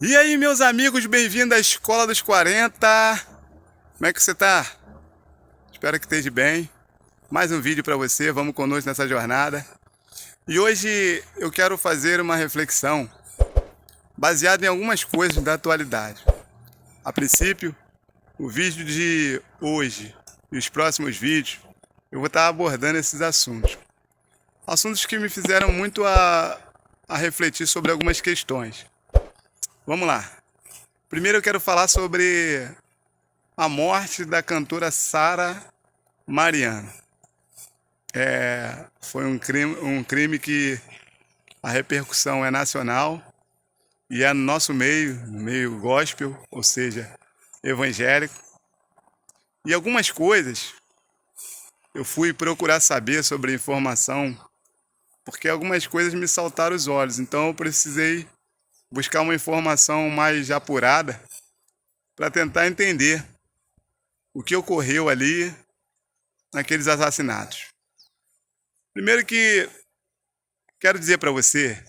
E aí, meus amigos, bem-vindo à Escola dos 40. Como é que você tá? Espero que esteja bem. Mais um vídeo para você, vamos conosco nessa jornada. E hoje eu quero fazer uma reflexão baseada em algumas coisas da atualidade. A princípio, o vídeo de hoje e os próximos vídeos, eu vou estar abordando esses assuntos. Assuntos que me fizeram muito a refletir sobre algumas questões. Vamos lá. Primeiro eu quero falar sobre a morte da cantora Sara Mariano. Foi um crime que a repercussão é nacional e é no nosso meio, no meio gospel, ou seja, evangélico. E algumas coisas eu fui procurar saber sobre informação, porque algumas coisas me saltaram os olhos, então eu precisei buscar uma informação mais apurada para tentar entender o que ocorreu ali naqueles assassinatos. Primeiro que quero dizer para você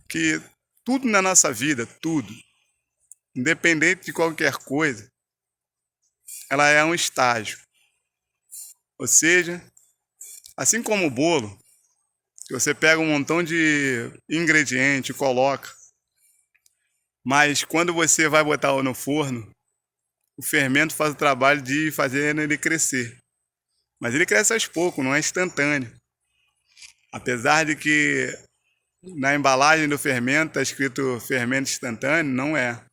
que tudo na nossa vida, tudo, independente de qualquer coisa, ela é um estágio. Ou seja, assim como o bolo, que você pega um montão de ingrediente e coloca, mas quando você vai botar no forno, o fermento faz o trabalho de fazer ele crescer. Mas ele cresce aos poucos, não é instantâneo. Apesar de que na embalagem do fermento está escrito fermento instantâneo, não é.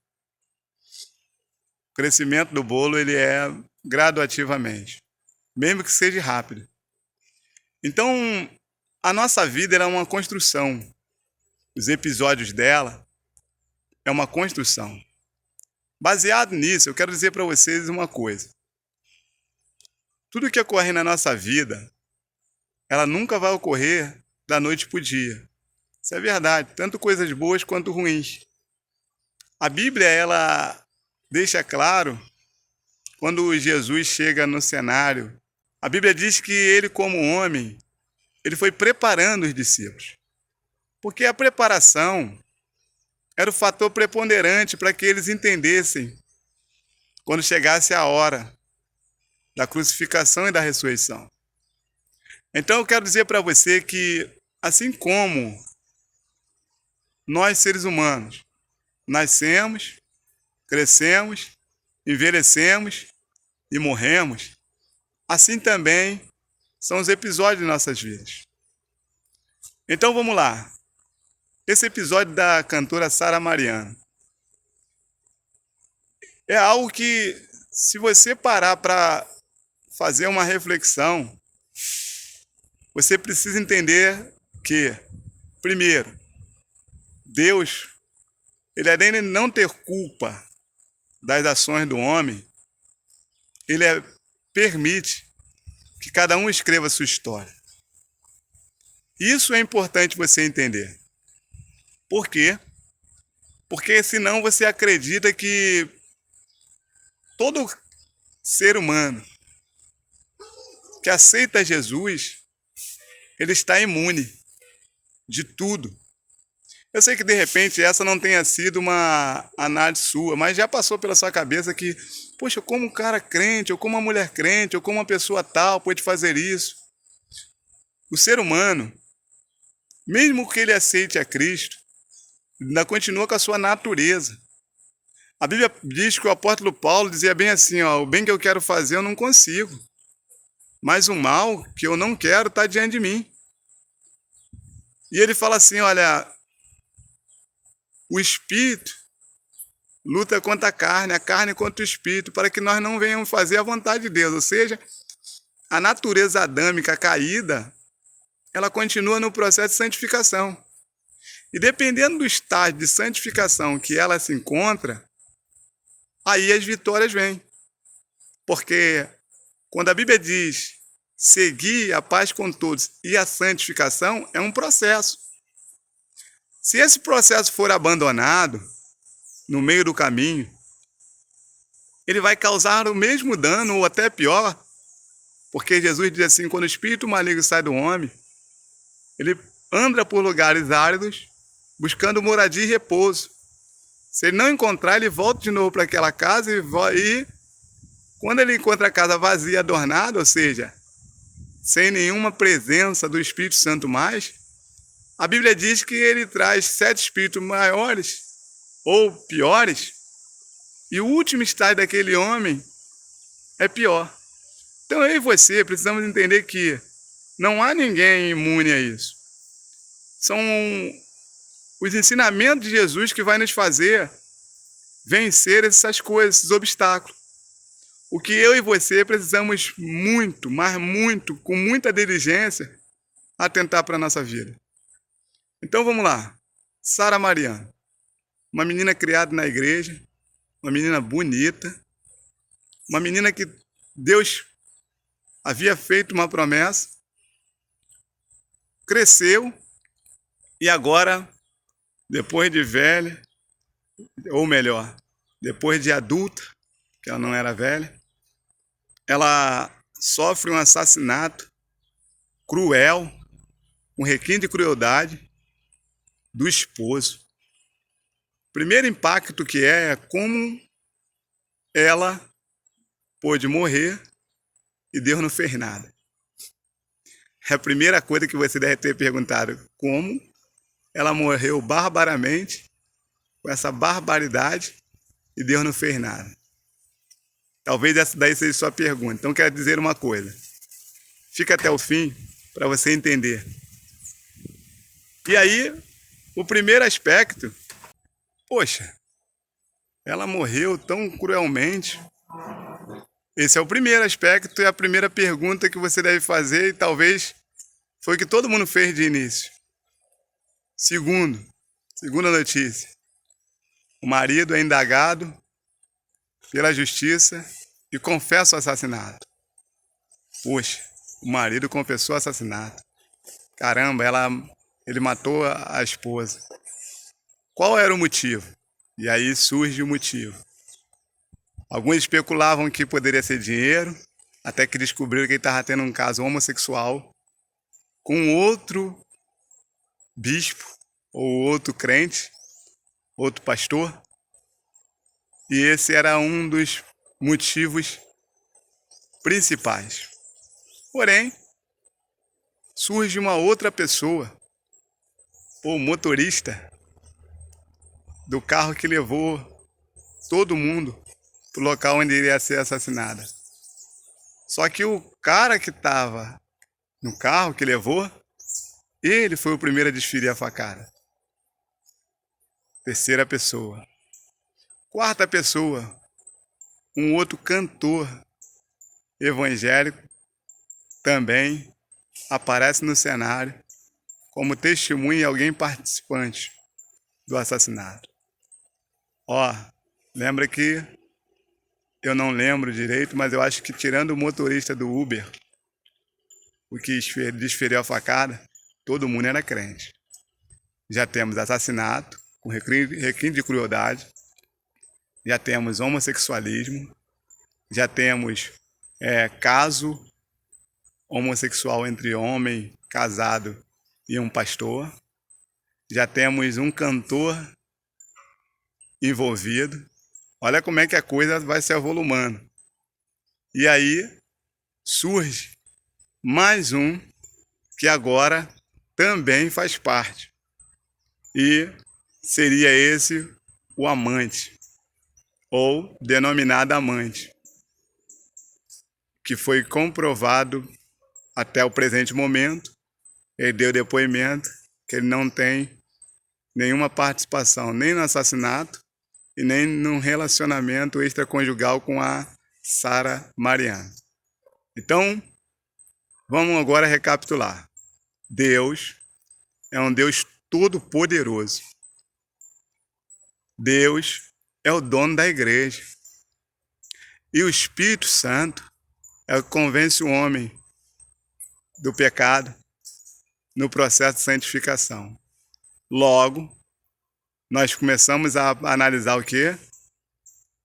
O crescimento do bolo ele é gradativamente, mesmo que seja rápido. Então, a nossa vida é uma construção. Os episódios dela é uma construção. Baseado nisso, eu quero dizer para vocês uma coisa. Tudo que ocorre na nossa vida, ela nunca vai ocorrer da noite para o dia. Isso é verdade, tanto coisas boas quanto ruins. A Bíblia, ela deixa claro, quando Jesus chega no cenário, a Bíblia diz que ele, como homem, ele foi preparando os discípulos. Porque a preparação era o fator preponderante para que eles entendessem quando chegasse a hora da crucificação e da ressurreição. Então eu quero dizer para você que, assim como nós seres humanos nascemos, crescemos, envelhecemos e morremos, assim também são os episódios de nossas vidas. Então vamos lá. Esse episódio da cantora Sara Mariano é algo que, se você parar para fazer uma reflexão, você precisa entender que, primeiro, Deus, ele além de não ter culpa das ações do homem, ele permite que cada um escreva a sua história. Isso é importante você entender. Por quê? Porque senão você acredita que todo ser humano que aceita Jesus, ele está imune de tudo. Eu sei que de repente essa não tenha sido uma análise sua, mas já passou pela sua cabeça que, poxa, como um cara crente, ou como uma mulher crente, ou como uma pessoa tal pode fazer isso? O ser humano, mesmo que ele aceite a Cristo, ainda continua com a sua natureza. A Bíblia diz que o apóstolo Paulo dizia bem assim, ó, o bem que eu quero fazer eu não consigo, mas o mal que eu não quero está diante de mim. E ele fala assim, olha, o espírito luta contra a carne contra o espírito, para que nós não venhamos fazer a vontade de Deus. Ou seja, a natureza adâmica caída, ela continua no processo de santificação. E dependendo do estágio de santificação que ela se encontra, aí as vitórias vêm. Porque quando a Bíblia diz seguir a paz com todos e a santificação, é um processo. Se esse processo for abandonado no meio do caminho, ele vai causar o mesmo dano ou até pior, porque Jesus diz assim, quando o espírito maligno sai do homem, ele anda por lugares áridos, buscando moradia e repouso. Se ele não encontrar, ele volta de novo para aquela casa e quando ele encontra a casa vazia, adornada, ou seja, sem nenhuma presença do Espírito Santo mais, a Bíblia diz que ele traz 7 espíritos maiores ou piores, e o último estágio daquele homem é pior. Então eu e você precisamos entender que não há ninguém imune a isso. São os ensinamentos de Jesus que vai nos fazer vencer essas coisas, esses obstáculos. O que eu e você precisamos muito, mas muito, com muita diligência, atentar para a nossa vida. Então vamos lá. Sara Mariana, uma menina criada na igreja, uma menina bonita, uma menina que Deus havia feito uma promessa, cresceu e agora, depois de velha, ou melhor, depois de adulta, que ela não era velha, ela sofre um assassinato cruel, um requinte de crueldade do esposo. O primeiro impacto que é como ela pôde morrer e Deus não fez nada. É a primeira coisa que você deve ter perguntado, como ela morreu barbaramente, com essa barbaridade, e Deus não fez nada. Talvez essa daí seja a sua pergunta. Então quero dizer uma coisa. Fica até o fim para você entender. E aí, o primeiro aspecto, poxa, ela morreu tão cruelmente. Esse é o primeiro aspecto e a primeira pergunta que você deve fazer, e talvez foi o que todo mundo fez de início. Segunda notícia. O marido é indagado pela justiça e confessa o assassinato. Poxa, o marido confessou o assassinato. Caramba, ele matou a esposa. Qual era o motivo? E aí surge o motivo. Alguns especulavam que poderia ser dinheiro, até que descobriram que ele estava tendo um caso homossexual com outro bispo ou outro crente, outro pastor. E esse era um dos motivos principais. Porém, surge uma outra pessoa, o motorista do carro que levou todo mundo para o local onde iria ser assassinada. Só que o cara que estava no carro que levou, ele foi o primeiro a desferir a facada. Terceira pessoa. Quarta pessoa, um outro cantor evangélico também aparece no cenário como testemunha e alguém participante do assassinato. Ó, lembra que eu não lembro direito, mas eu acho que tirando o motorista do Uber, o que desferiu a facada, todo mundo era crente. Já temos assassinato com requinte de crueldade, já temos homossexualismo, já temos caso homossexual entre homem casado e um pastor, já temos um cantor envolvido. Olha como é que a coisa vai se avolumando. E aí surge mais um que agora também faz parte. E seria esse o amante, ou denominado amante, que foi comprovado até o presente momento. Ele deu depoimento que ele não tem nenhuma participação nem no assassinato e nem num relacionamento extraconjugal com a Sara Mariana. Então, vamos agora recapitular. Deus é um Deus todo-poderoso. Deus é o dono da igreja. E o Espírito Santo é o que convence o homem do pecado no processo de santificação. Logo, nós começamos a analisar o quê?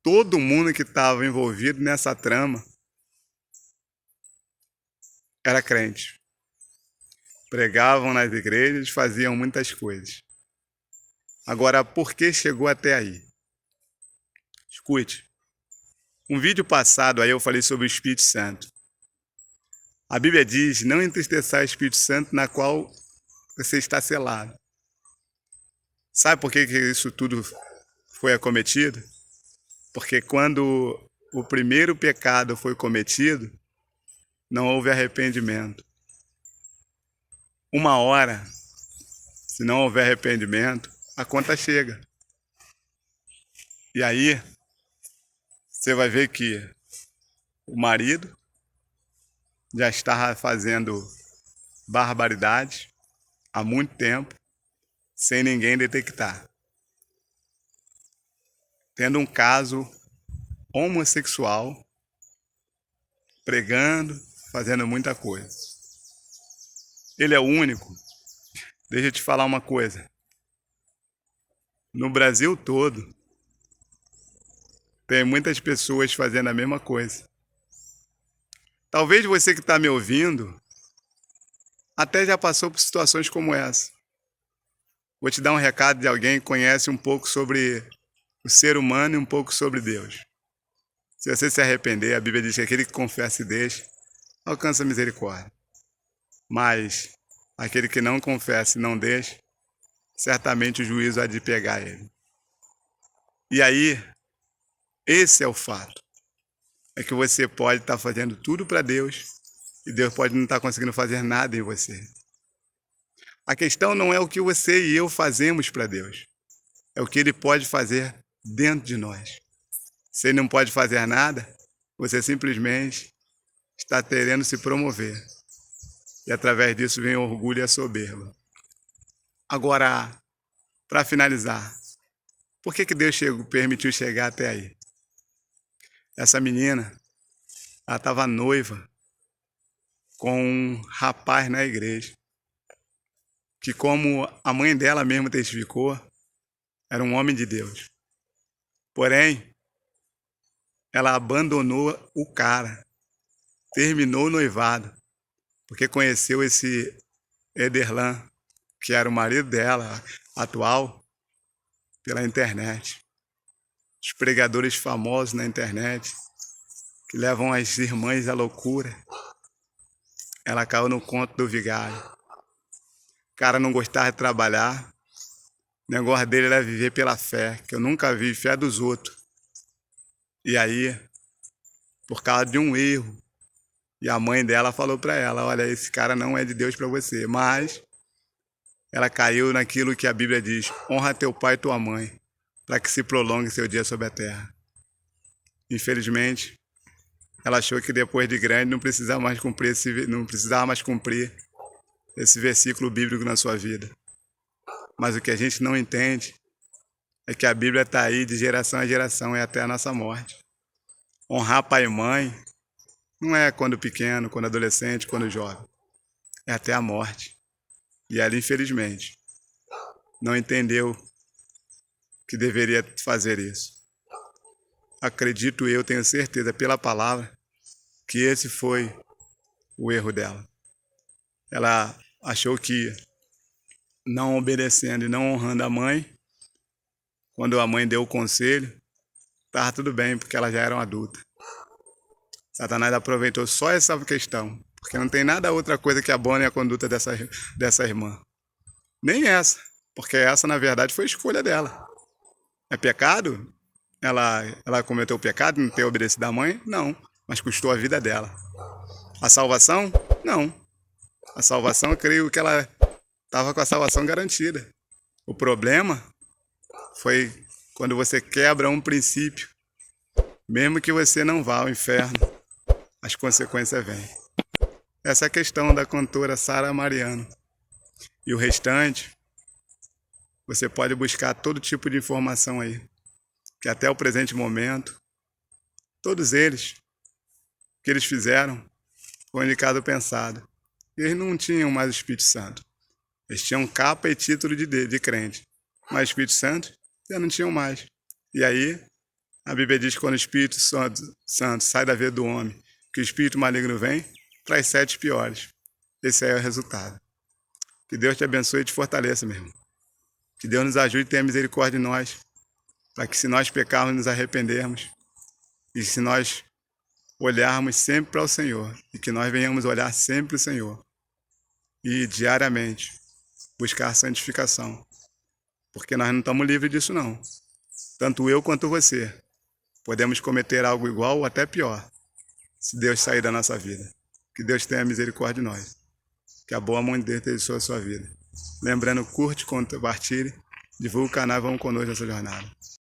Todo mundo que estava envolvido nessa trama era crente. Pregavam nas igrejas, faziam muitas coisas. Agora, por que chegou até aí? Escute. Um vídeo passado aí eu falei sobre o Espírito Santo. A Bíblia diz, não entristeçar o Espírito Santo na qual você está selado. Sabe por que isso tudo foi acometido? Porque quando o primeiro pecado foi cometido, não houve arrependimento. Uma hora, se não houver arrependimento, a conta chega. E aí, você vai ver que o marido já está fazendo barbaridade há muito tempo, sem ninguém detectar. Tendo um caso homossexual, pregando, fazendo muita coisa. Ele é o único. Deixa eu te falar uma coisa. No Brasil todo, tem muitas pessoas fazendo a mesma coisa. Talvez você que está me ouvindo até já passou por situações como essa. Vou te dar um recado de alguém que conhece um pouco sobre o ser humano e um pouco sobre Deus. Se você se arrepender, a Bíblia diz que aquele que confessa e deixa, alcança a misericórdia. Mas aquele que não confessa e não deixa, certamente o juízo há de pegar ele. E aí, esse é o fato. É que você pode estar fazendo tudo para Deus e Deus pode não estar conseguindo fazer nada em você. A questão não é o que você e eu fazemos para Deus. É o que Ele pode fazer dentro de nós. Se Ele não pode fazer nada, você simplesmente está querendo se promover. E através disso vem o orgulho e a soberba. Agora, para finalizar, por que Deus permitiu chegar até aí? Essa menina, ela estava noiva com um rapaz na igreja, que como a mãe dela mesma testificou, era um homem de Deus. Porém, ela abandonou o cara, terminou o noivado, porque conheceu esse Ederlan, que era o marido dela, atual, pela internet. Os pregadores famosos na internet, que levam as irmãs à loucura. Ela caiu no conto do vigário. O cara não gostava de trabalhar. O negócio dele era viver pela fé, que eu nunca vi, fé dos outros. E aí, por causa de um erro, e a mãe dela falou para ela, olha, esse cara não é de Deus para você. Mas ela caiu naquilo que a Bíblia diz, honra teu pai e tua mãe, para que se prolongue seu dia sobre a terra. Infelizmente, ela achou que depois de grande não precisava mais cumprir esse versículo bíblico na sua vida. Mas o que a gente não entende é que a Bíblia está aí de geração a geração, é até a nossa morte. Honrar pai e mãe não é quando pequeno, quando adolescente, quando jovem. É até a morte. E ela, infelizmente, não entendeu que deveria fazer isso. Acredito eu, tenho certeza pela palavra, que esse foi o erro dela. Ela achou que não obedecendo e não honrando a mãe, quando a mãe deu o conselho, estava tudo bem, porque ela já era uma adulta. Satanás aproveitou só essa questão, porque não tem nada outra coisa que abone a conduta dessa irmã. Nem essa, porque essa, na verdade, foi a escolha dela. É pecado? Ela cometeu o pecado de não ter obedecido à mãe? Não, mas custou a vida dela. A salvação? Não. A salvação, eu creio que ela estava com a salvação garantida. O problema foi quando você quebra um princípio. Mesmo que você não vá ao inferno, as consequências vêm. Essa é a questão da cantora Sara Mariano. E o restante, você pode buscar todo tipo de informação aí. Que até o presente momento, todos eles, o que eles fizeram, foi indicado pensado. Eles não tinham mais o Espírito Santo. Eles tinham capa e título de crente. Mas o Espírito Santo já não tinham mais. E aí, a Bíblia diz que quando o Espírito Santo sai da vida do homem, que o Espírito maligno vem, traz 7 piores. Esse aí é o resultado. Que Deus te abençoe e te fortaleça, meu irmão. Que Deus nos ajude e tenha misericórdia de nós. para que se nós pecarmos, nos arrependermos, e se nós olharmos sempre para o Senhor, e que nós venhamos olhar sempre o Senhor, e diariamente buscar santificação, porque nós não estamos livres disso não. Tanto eu quanto você podemos cometer algo igual ou até pior, se Deus sair da nossa vida. Que Deus tenha misericórdia de nós. Que a boa mão de Deus esteja sobre a sua vida. Lembrando, curte, compartilhe, divulgue o canal e vamos conosco nessa jornada.